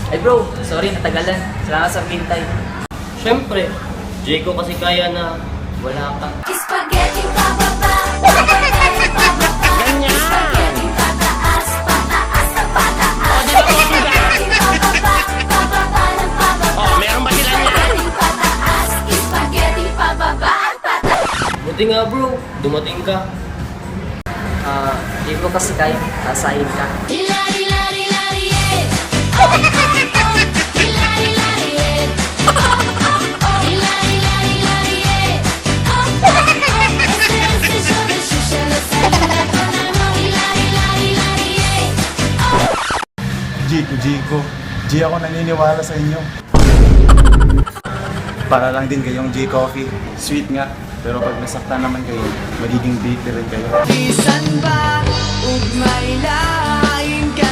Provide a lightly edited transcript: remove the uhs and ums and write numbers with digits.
Ay bro, sorry natagalan. Salamat sa pintay. Siyempre, Jayco kasi kaya na wala ka. Spaghetti pababa, spaghetti pababa, spaghetti pataas, pataas na pataas. Spaghetti pababa, pababa ng pababa. Meron ba sila niyan? Spaghetti pataas, spaghetti pababa at pataas. Buti nga bro, dumating ka. Di ko kasi kaya. Sasahin ka. Hilari, lari, lari, eh. Hilari, lari, eh. Hilari, lari, lari, eh. Este show de Shusha, lo saluda con amor. Hilari, lari, lari, eh. Jiko, G ako naniniwala sa inyo. Para lang din kayong J Coffee. Sweet nga, pero pag nasaktan naman kayo, magiging bitter rin kayo. Bisan ba ug may lain ka